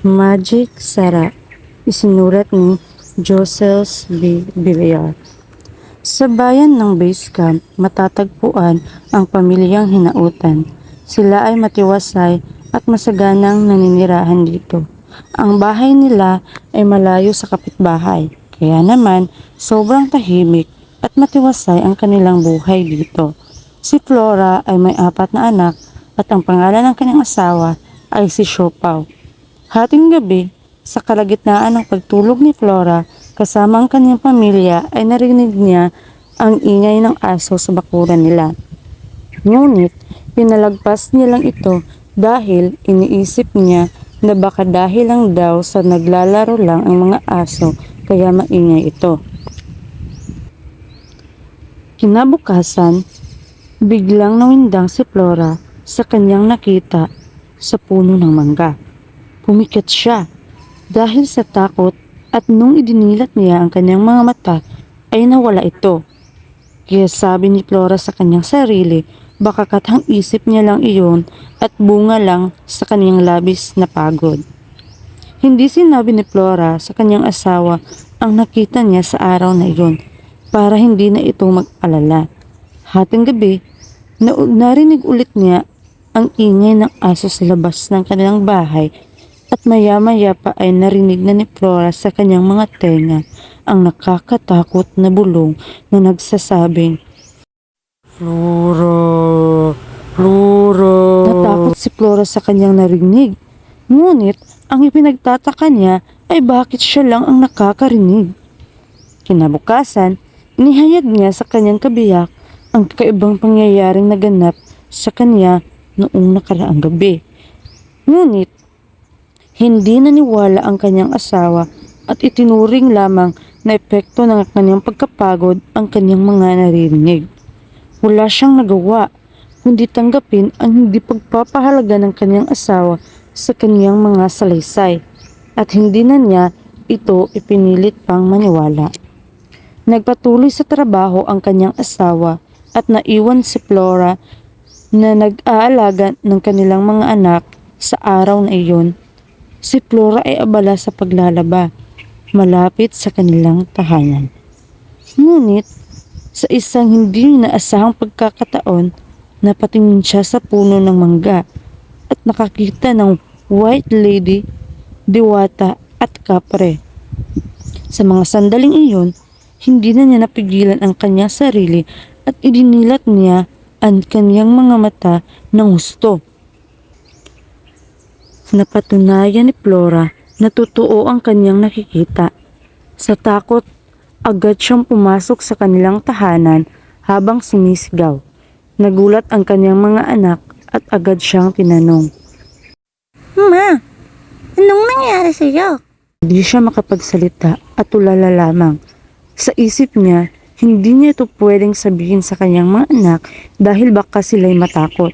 Magic Sara, isinulat ni Josels B. Villar. Sa bayan ng base camp, matatagpuan ang pamilyang Hinautan. Sila ay matiwasay at masaganang naninirahan dito. Ang bahay nila ay malayo sa kapitbahay, kaya naman sobrang tahimik at matiwasay ang kanilang buhay dito. Si Flora ay may 4 na anak at ang pangalan ng kanyang asawa ay si Siopaw. Hating gabi, sa kalagitnaan ng pagtulog ni Flora kasama ang kanyang pamilya ay narinig niya ang ingay ng aso sa bakuran nila. Ngunit pinalagpas niya lang ito dahil iniisip niya na baka dahil lang daw sa naglalaro lang ang mga aso kaya maingay ito. Kinabukasan, biglang nawindang si Flora sa kanyang nakita sa puno ng mangga. Pumikit siya dahil sa takot at nung idinilat niya ang kanyang mga mata ay nawala ito. Kaya sabi ni Flora sa kanyang sarili, baka katang isip niya lang iyon at bunga lang sa kanyang labis na pagod. Hindi sinabi ni Flora sa kanyang asawa ang nakita niya sa araw na iyon para hindi na ito mag-alala. Hating gabi, narinig ulit niya ang ingay ng aso sa labas ng kanilang bahay at maya-maya pa ay narinig na ni Flora sa kanyang mga tenga ang nakakatakot na bulong na nagsasabing, "Flora! Flora!" Natakot si Flora sa kanyang narinig. Ngunit ang ipinagtataka niya ay bakit siya lang ang nakakarinig. Kinabukasan, inihayag niya sa kanyang kabiyak ang kakaibang pangyayaring naganap sa kanya noong nakaraang gabi. Ngunit hindi naniwala ang kanyang asawa at itinuring lamang na epekto ng kanyang pagkapagod ang kanyang mga naririnig. Wala siyang nagawa kundi tanggapin ang hindi pagpapahalaga ng kanyang asawa sa kanyang mga salaysay at hindi na niya ito ipinilit pang maniwala. Nagpatuloy sa trabaho ang kanyang asawa at naiwan si Flora na nag-aalaga ng kanilang mga anak sa araw na iyon. Si Flora ay abala sa paglalaba, malapit sa kanilang tahanan. Ngunit, sa isang hindi inaasahang pagkakataon, napatingin siya sa puno ng mangga at nakakita ng white lady, diwata at kapre. Sa mga sandaling iyon, hindi na niya napigilan ang kanyang sarili at idinilat niya ang kanyang mga mata ng husto. Napatunayan ni Flora na totoo ang kanyang nakikita. Sa takot, agad siyang pumasok sa kanilang tahanan habang sinisigaw. Nagulat ang kanyang mga anak at agad siyang tinanong, Ma, anong nangyari sa'yo? Hindi siya makapagsalita at tulala lamang. Sa isip niya, hindi niya ito pwedeng sabihin sa kanyang mga anak dahil baka sila'y matakot.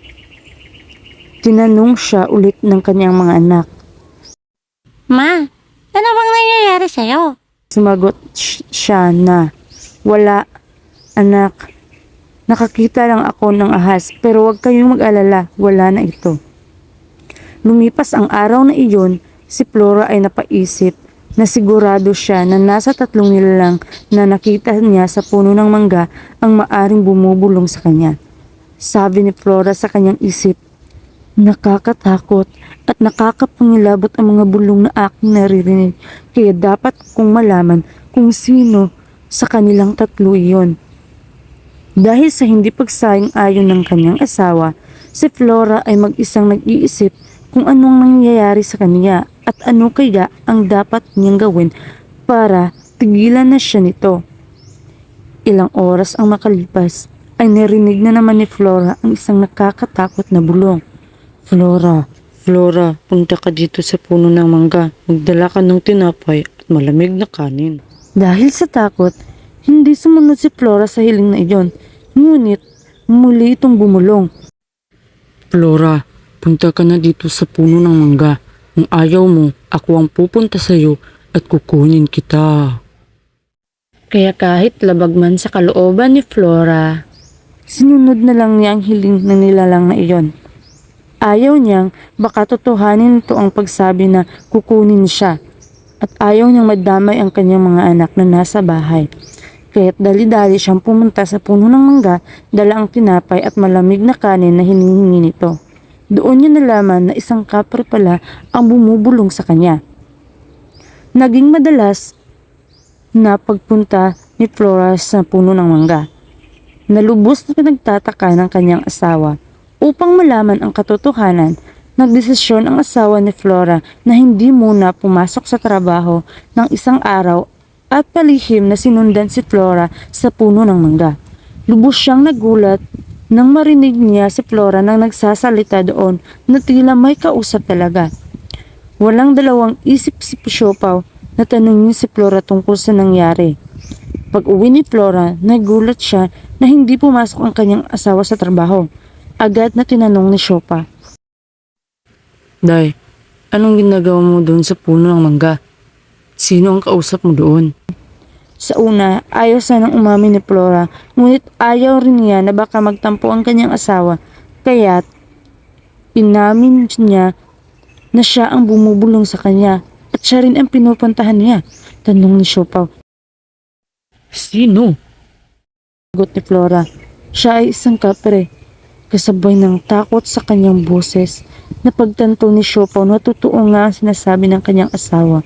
Tinanong siya ulit ng kanyang mga anak. Ma, ano bang nangyayari sa'yo? Sumagot siya na, "Wala, anak. Nakakita lang ako ng ahas pero huwag kayong mag-alala, wala na ito." Lumipas ang araw na iyon, si Flora ay napaisip na sigurado siya na nasa 3 nilalang na nakita niya sa puno ng mangga ang maaring bumubulong sa kanya. Sabi ni Flora sa kanyang isip, "Nakakatakot at nakakapangilabot ang mga bulong na aking naririnig, kaya dapat kong malaman kung sino sa kanilang 3 iyon." Dahil sa hindi pagsayang-ayon ng kanyang asawa, si Flora ay mag-isang nag-iisip kung anong nangyayari sa kanya at ano kaya ang dapat niyang gawin para tigilan na siya nito. Ilang oras ang makalipas ay narinig na naman ni Flora ang isang nakakatakot na bulong. "Flora, Flora, punta ka dito sa puno ng mangga. Magdala ka ng tinapay at malamig na kanin." Dahil sa takot, hindi sumunod si Flora sa hiling na iyon. Ngunit, muli itong bumulong. "Flora, punta ka na dito sa puno ng mangga. Kung ayaw mo, ako ang pupunta sa iyo at kukunin kita." Kaya kahit labag man sa kalooban ni Flora, sinunod na lang niya ang hiling ng nilalang na iyon. Ayaw niyang baka totohanin nito ang pagsabi na kukunin siya at ayaw niyang madamay ang kanyang mga anak na nasa bahay. Kaya't dali-dali siyang pumunta sa puno ng mangga, dala ang tinapay at malamig na kanin na hinihingi nito. Doon niya nalaman na isang kapre pala ang bumubulong sa kanya. Naging madalas na pagpunta ni Flora sa puno ng mangga. Nalubos na pinagtataka ng kanyang asawa. Upang malaman ang katotohanan, nagdesisyon ang asawa ni Flora na hindi muna pumasok sa trabaho ng isang araw at palihim na sinundan si Flora sa puno ng mangga. Lubos siyang nagulat nang marinig niya si Flora nang nagsasalita doon na tila may kausap talaga. Walang dalawang isip si Siopaw na tanungin si Flora tungkol sa nangyari. Pag-uwi ni Flora, nagulat siya na hindi pumasok ang kanyang asawa sa trabaho. Agad na tinanong ni Siopaw, "Day, anong ginagawa mo doon sa puno ng mangga? Sino ang kausap mo doon?" Sa una, ayaw sanang umamin ni Flora, ngunit ayaw rin niya na baka magtampo ang kanyang asawa, kaya't inamin niya na siya ang bumubulong sa kanya at siya rin ang pinupuntahan niya. Tanong ni Siopaw, "Sino?" Sagot ni Flora, "Siya ay isang kapre." Kasabay ng takot sa kanyang boses, napagtanto ni Siopaw na totoo nga ang sinasabi ng kanyang asawa.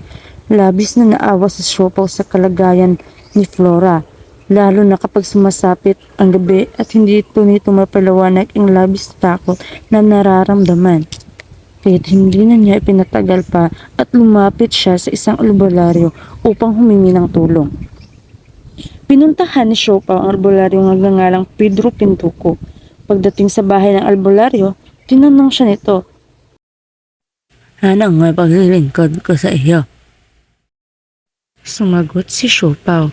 Labis na naawa si Siopaw sa kalagayan ni Flora, lalo na kapag sumasapit ang gabi at hindi ito nito mapalawanag ang labis na takot na nararamdaman. Kaya't hindi na niya ipinatagal pa at lumapit siya sa isang albularyo upang humingi ng tulong. Pinuntahan ni Siopaw ang albularyo ng nagngangalang Pedro Pintuco. Pagdating sa bahay ng albularyo, tinanong siya nito, "Anong may paglilingkod ko sa iyo?" Sumagot si Siopaw,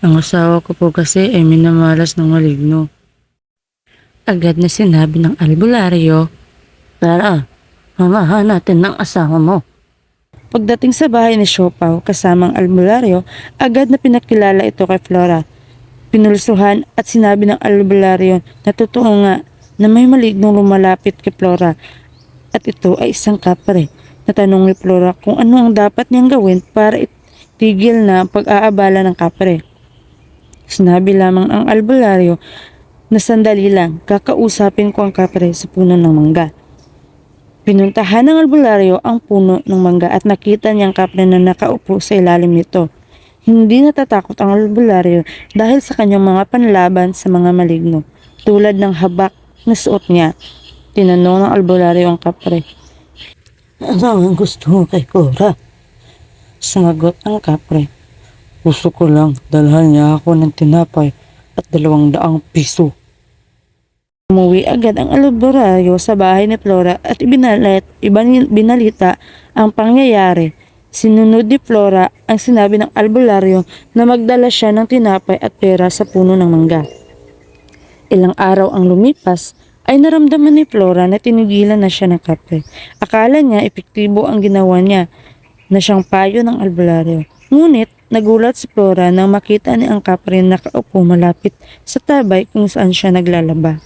"Ang asawa ko po kasi ay minamalas ng maligno." Agad na sinabi ng albularyo, "Tara, mamahan natin ng asawa mo." Pagdating sa bahay ni Siopaw kasamang albularyo, agad na pinakilala ito kay Flora. Pinulsuhan at sinabi ng albularyo na totoo nga na may malignong lumalapit kay Flora at ito ay isang kapre. Natanong ni Flora kung ano ang dapat niyang gawin para itigil na ang pag-aabala ng kapre. Sinabi lamang ang albularyo na sandali lang, kakausapin ko ang kapre sa puno ng mangga. Pinuntahan ng albularyo ang puno ng mangga at nakita niyang kapre na nakaupo sa ilalim nito. Hindi natatakot ang albularyo dahil sa kanyang mga panlaban sa mga maligno, tulad ng habak na suot niya. Tinanong ng albularyo ang kapre, "Ano ang gusto mo kay Flora?" Sumagot ang kapre, "Gusto ko lang dalhan niya ako ng tinapay at 200 piso." Umuwi agad ang albularyo sa bahay ni Flora at binalita ang pangyayari. Sinunod ni Flora ang sinabi ng albularyo na magdala siya ng tinapay at pera sa puno ng mangga. Ilang araw ang lumipas ay naramdaman ni Flora na tinigilan na siya ng kapre. Akala niya epektibo ang ginawa niya na siyang payo ng albularyo. Ngunit nagulat si Flora nang makita niya ang kapre na nakaupo malapit sa tabay kung saan siya naglalaba.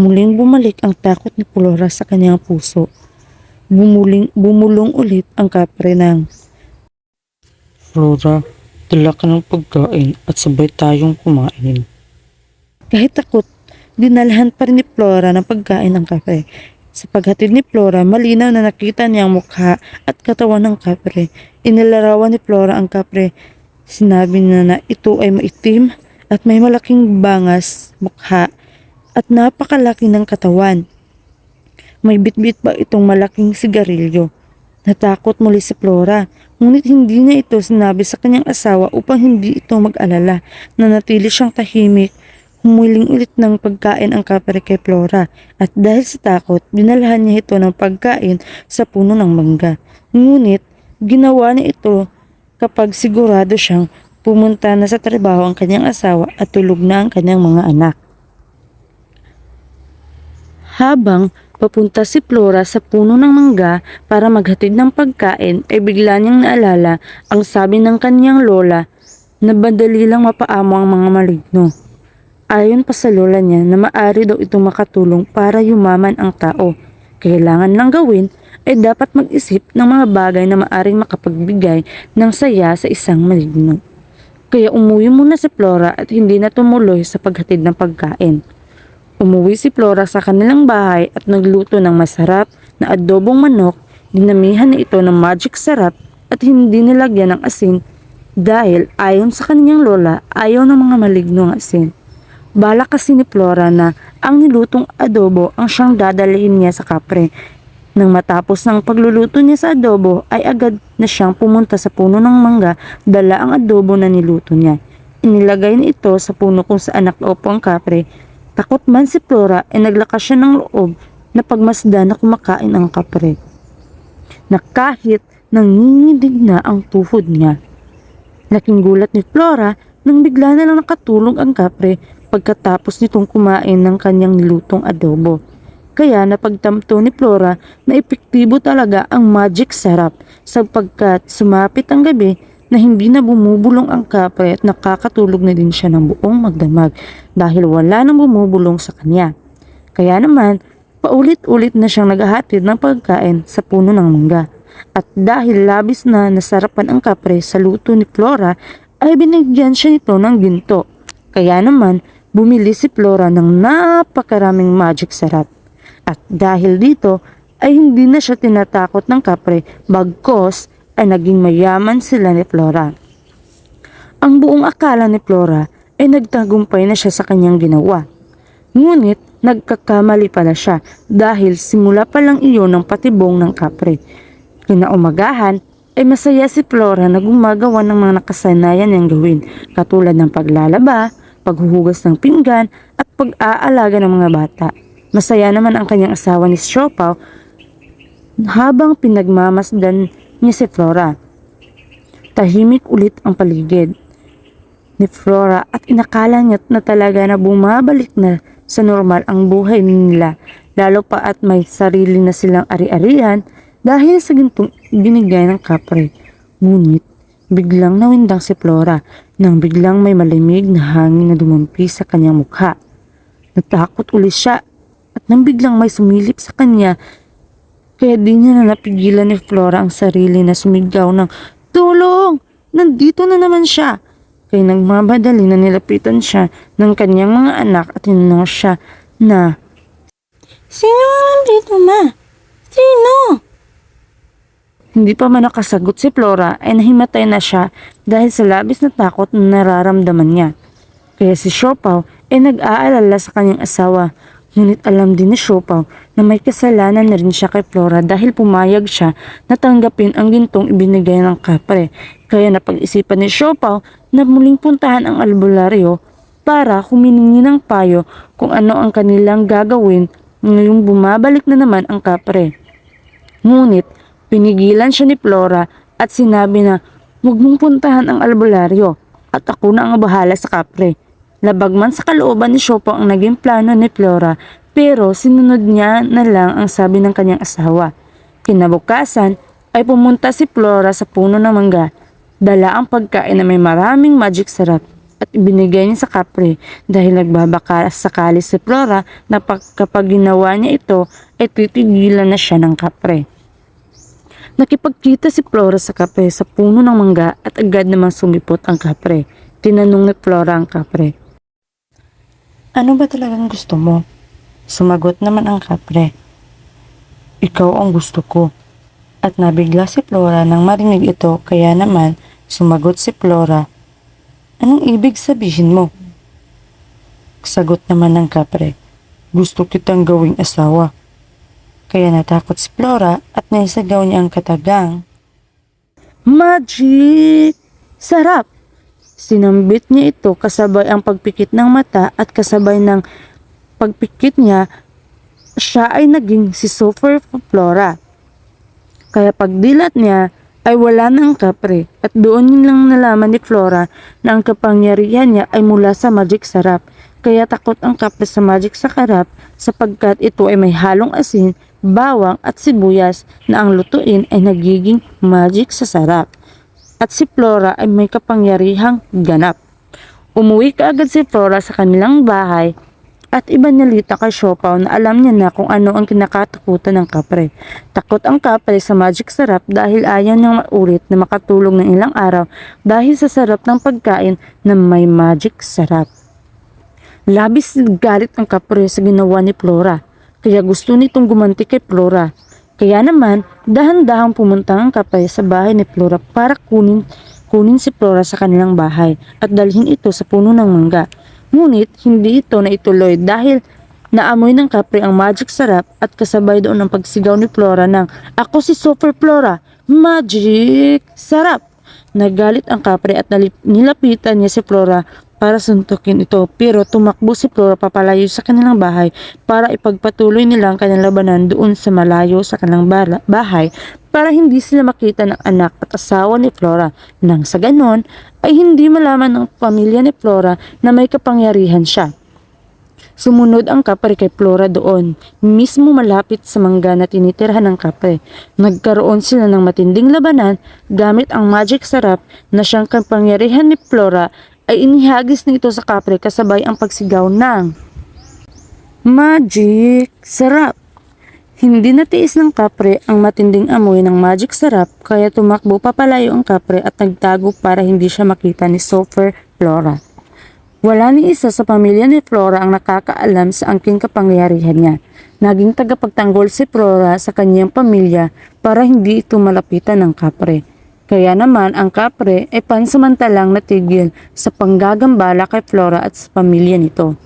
Muling bumalik ang takot ni Flora sa kanyang puso. Bumulong ulit ang kapre ng, "Flora, dala ka ng pagkain at sabay tayong kumain." Kahit takot, dinalhan pa rin ni Flora ng pagkain ng kapre. Sa paghatid ni Flora, malinaw na nakita niya ang mukha at katawan ng kapre. Inilarawan ni Flora ang kapre. Sinabi niya na ito ay maitim at may malaking bangas mukha at napakalaki ng katawan. May bitbit pa itong malaking sigarilyo. Natakot muli si Flora, ngunit hindi niya ito sinabi sa kanyang asawa upang hindi ito mag-alala. Nanatili siyang tahimik. Humuling ulit ng pagkain ang kapre kay Flora at dahil sa takot, dinalhan niya ito ng pagkain sa puno ng mangga. Ngunit ginawa niya ito kapag sigurado siyang pumunta na sa trabaho ang kanyang asawa at tulog na ang kanyang mga anak. Habang papunta si Flora sa puno ng mangga para maghatid ng pagkain ay bigla niyang naalala ang sabi ng kanyang lola na madali lang mapaamo ang mga maligno. Ayon pa sa lola niya na maaari daw itong makatulong para yumaman ang tao. Kailangan lang gawin ay dapat mag-isip ng mga bagay na maaring makapagbigay ng saya sa isang maligno. Kaya umuwi muna si Flora at hindi na tumuloy sa paghatid ng pagkain. Umuwi si Flora sa kanilang bahay at nagluto ng masarap na adobong manok. Dinamihan na ito ng magic sarap at hindi nilagyan ng asin dahil ayon sa kanyang lola ayaw ng mga maligno ng asin. Balak kasi ni Flora na ang nilutong adobo ang siyang dadalhin niya sa kapre. Nang matapos ng pagluluto niya sa adobo ay agad na siyang pumunta sa puno ng mangga, dala ang adobo na niluto niya. Inilagay na ito sa puno kung saan nakaupo ang kapre. Takot man si Flora ay naglakas siya ng loob na pagmasdan na kumakain ang kapre. Na kahit nanginginig na ang tuhod niya. Laking gulat ni Flora nang bigla na lang nakatulog ang kapre pagkatapos nitong kumain ng kanyang nilutong adobo. Kaya napagtamto ni Flora na epektibo talaga ang magic sarap sapagkat sumapit ang gabi na hindi na bumubulong ang kapre at nakakatulog na din siya ng buong magdamag dahil wala nang bumubulong sa kanya. Kaya naman, paulit-ulit na siyang naghahatid ng pagkain sa puno ng mangga. At dahil labis na nasarapan ang kapre sa luto ni Flora, ay binigyan siya nito ng ginto. Kaya naman, bumili si Flora ng napakaraming magic sarap. At dahil dito, ay hindi na siya tinatakot ng kapre bagkos ay naging mayaman sila ni Flora. Ang buong akala ni Flora ay nagtagumpay na siya sa kanyang ginawa. Ngunit nagkakamali pala siya dahil simula pa lang iyon ng patibong ng kapre. Kinaumagahan ay masaya si Flora na gumagawa ng mga nakasanayan niyang gawin katulad ng paglalaba, paghuhugas ng pinggan at pag-aalaga ng mga bata. Masaya naman ang kanyang asawa ni Siopaw habang pinagmamasdan niya si Flora. Tahimik ulit ang paligid ni Flora at inakala niya na talaga na bumabalik na sa normal ang buhay nila lalo pa at may sarili na silang ari-arian dahil sa gintong binigay ng kapre. Ngunit biglang nawindang si Flora nang biglang may malamig na hangin na dumampi sa kanyang mukha. Natakot ulit siya at nang biglang may sumilip sa kanya kaya di niya na napigilan ni Flora ang sarili na sumigaw ng "Tulong! Nandito na naman siya!" Kaya nagmamadali na nilapitan siya ng kanyang mga anak at tinanong siya na Sino nandito, ma? Sino? hindi pa man nakasagot si Flora ay nahimatay na siya dahil sa labis na takot na nararamdaman niya. Kaya si Siopaw ay nag-aalala sa kanyang asawa. Ngunit alam din ni Siopaw na may kasalanan na rin siya kay Flora dahil pumayag siya na tanggapin ang gintong ibinigay ng kapre. Kaya napag-isipan ni Siopaw na muling puntahan ang albularyo para huminingi ng payo kung ano ang kanilang gagawin ngayong bumabalik na naman ang kapre. Ngunit pinigilan siya ni Flora at sinabi na huwag mong puntahan ang albularyo at ako na ang bahala sa kapre. Labagman sa kalooban ni Siopaw ang naging plano ni Flora pero sinunod niya na lang ang sabi ng kanyang asawa. Kinabukasan ay pumunta si Flora sa puno ng mangga. Dala ang pagkain na may maraming magic sarap at ibinigay niya sa kapre dahil nagbabaka sakali si Flora na kapag ginawa niya ito ay titigilan na siya ng kapre. Nakipagkita si Flora sa kapre sa puno ng mangga at agad namang sumipot ang kapre. Tinanong ni Flora ang kapre, "Ano ba talagang gusto mo?" Sumagot naman ang kapre, "Ikaw ang gusto ko." At nabigla si Flora nang marinig ito kaya naman sumagot si Flora, "Anong ibig sabihin mo?" Sagot naman ng kapre, "Gusto kitang gawing asawa." Kaya natakot si Flora at naisagaw niya ang katagang magic sarap. Sinambit niya ito kasabay ang pagpikit ng mata at kasabay ng pagpikit niya, siya ay naging si Super Flora. Kaya pagdilat niya ay wala ng kapre at doon lang nalaman ni Flora na ang kapangyarihan niya ay mula sa magic sarap. Kaya takot ang kapre sa magic sarap sapagkat ito ay may halong asin, bawang at sibuyas na ang lutuin ay nagiging magic sa sarap. At si Flora ay may kapangyarihang ganap. Umuwi kaagad si Flora sa kanilang bahay at ibanalita kay Siopaw na alam niya na kung ano ang kinakatakutan ng kapre. Takot ang kapre sa magic sarap dahil ayaw niyang maulit na makatulog ng ilang araw dahil sa sarap ng pagkain na may magic sarap. Labis galit ang kapre sa ginawa ni Flora, kaya gusto nitong gumanti kay Flora. Kaya naman, dahan-dahang pumunta ang kapre sa bahay ni Flora para kunin si Flora sa kanilang bahay at dalhin ito sa puno ng mangga. Ngunit hindi ito naituloy dahil naamoy ng kapre ang magic sarap at kasabay doon ang pagsigaw ni Flora ng "Ako si Super Flora, magic sarap!" Nagalit ang kapre at nilapitan niya si Flora para suntukin ito, pero tumakbo si Flora papalayo sa kanilang bahay para ipagpatuloy nila ang kanilang labanan doon sa malayo sa kanilang bahay para hindi sila makita ng anak at asawa ni Flora. Nang sa ganon ay hindi malaman ng pamilya ni Flora na may kapangyarihan siya. Sumunod ang kapre kay Flora doon, mismo malapit sa mangga na tinitirhan ng kapre. Nagkaroon sila ng matinding labanan gamit ang magic sarap na siyang kapangyarihan ni Flora ay inihagis nito sa kapre kasabay ang pagsigaw ng magic sarap. Hindi natiis ng kapre ang matinding amoy ng magic sarap kaya tumakbo papalayo ang kapre at nagtago para hindi siya makita ni Super Flora. Wala ni isa sa pamilya ni Flora ang nakakaalam sa angking kapangyarihan niya. Naging tagapagtanggol si Flora sa kanyang pamilya para hindi ito malapitan ng kapre. Kaya naman ang kapre ay pansamantalang natigil sa panggagambala kay Flora at sa pamilya nito.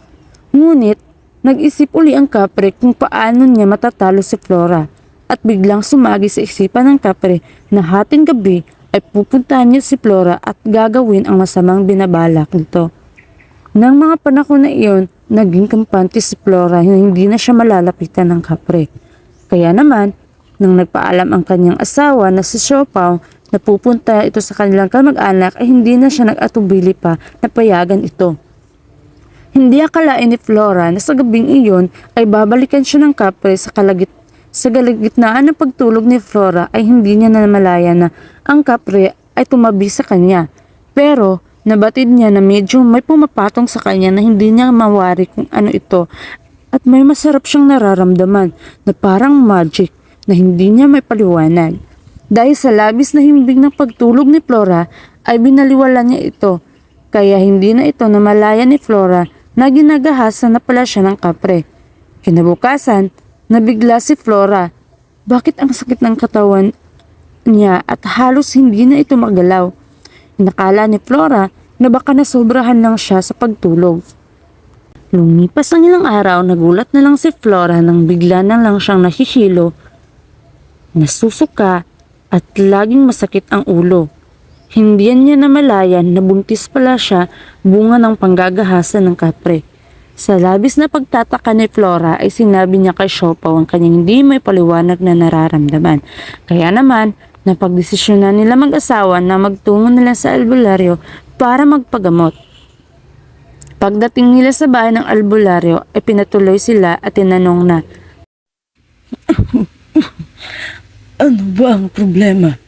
Ngunit nag-isip uli ang kapre kung paano niya matatalo si Flora at biglang sumagi sa isipan ng kapre na hating gabi ay pupuntahan niya si Flora at gagawin ang masamang binabalak nito. Nang mga panahon na iyon, naging kampante si Flora na hindi na siya malalapitan ng kapre. Kaya naman, nang nagpaalam ang kanyang asawa na si Siopaw na pupunta ito sa kanilang kamag-anak ay hindi na siya nag-atubili pa na payagan ito. Hindi akalain ni Flora na sa gabing iyon ay babalikan siya ng kapre sa kalagitnaan ng pagtulog ni Flora ay hindi niya namalaya na ang kapre ay tumabi sa kanya. Pero nabatid niya na medyo may pumapatong sa kanya na hindi niya mawari kung ano ito at may masarap siyang nararamdaman na parang magic na hindi niya may paliwanag. Dahil sa labis na himbing ng pagtulog ni Flora ay binaliwala niya ito kaya hindi na ito namalaya ni Flora na ginagahasan na pala siya ng kapre. Kinabukasan, nabigla si Flora. Bakit ang sakit ng katawan niya at halos hindi na ito magalaw? Inakala ni Flora na baka nasobrahan lang siya sa pagtulog. Lumipas ang ilang araw, nagulat na lang si Flora nang bigla na lang siyang nahihilo, nasusuka at laging masakit ang ulo. Hindi niya namalayan na buntis pala siya bunga ng panggagahasan ng kapre. Sa labis na pagtataka ni Flora ay sinabi niya kay Siopaw ang kanyang hindi may paliwanag na nararamdaman. Kaya naman, napagdesisyonan nila mag-asawa na magtungo nila sa albularyo para magpagamot. Pagdating nila sa bahay ng albularyo ay pinatuloy sila at tinanong na, "Ano ba ang problema?"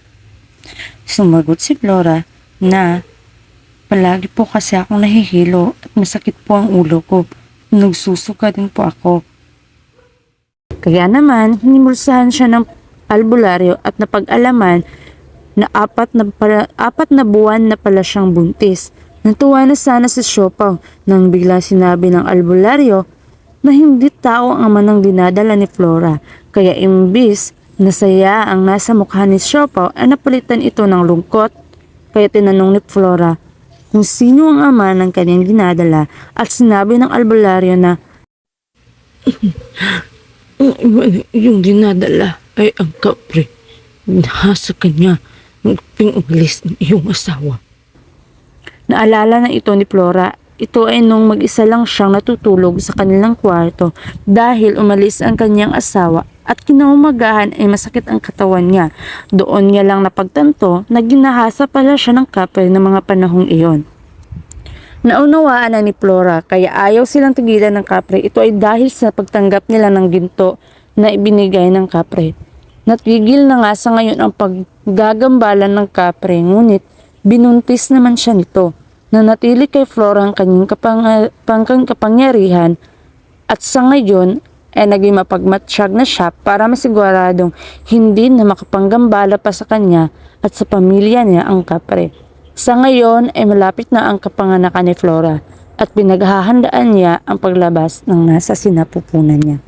Sumagot si Flora na, "Palagi po kasi akong nahihilo at masakit po ang ulo ko. Nagsusuka din po ako." Kaya naman, hinimulsahan siya ng albularyo at napag-alaman na apat na buwan na pala siyang buntis. Natuwa na sana si Siopaw nang bigla sinabi ng albularyo na hindi tao ang ama ng dinadala ni Flora. Kaya imbis nasaya ang nasa mukha ni Siopaw ay napalitan ito ng lungkot. Kaya tinanong ni Flora kung sino ang ama ng kanyang dinadala at sinabi ng albularyo na yung dinadala ay ang kapre. Nahasa kanya ng pingulis ng iyong asawa. Naalala na ito ni Flora. Ito ay nung mag-isa lang siyang natutulog sa kanilang kwarto dahil umalis ang kanyang asawa at kinaumagahan ay masakit ang katawan niya. Doon niya lang napagtanto na ginahasa pala siya ng kapre ng mga panahong iyon. Naunawaan na ni Flora kaya ayaw silang tigilan ng kapre. Ito ay dahil sa pagtanggap nila ng ginto na ibinigay ng kapre. Natigil na nga sa ngayon ang paggagambalan ng kapre ngunit binuntis naman siya nito. Nanatili kay Flora ang kanyang kapangyarihan at sa ngayon ay naging mapagmatsyag na siya para masiguradong hindi na makapanggambala pa sa kanya at sa pamilya niya ang kapre. Sa ngayon ay malapit na ang kapanganakan ni Flora at pinaghahandaan niya ang paglabas ng nasa sinapupunan niya.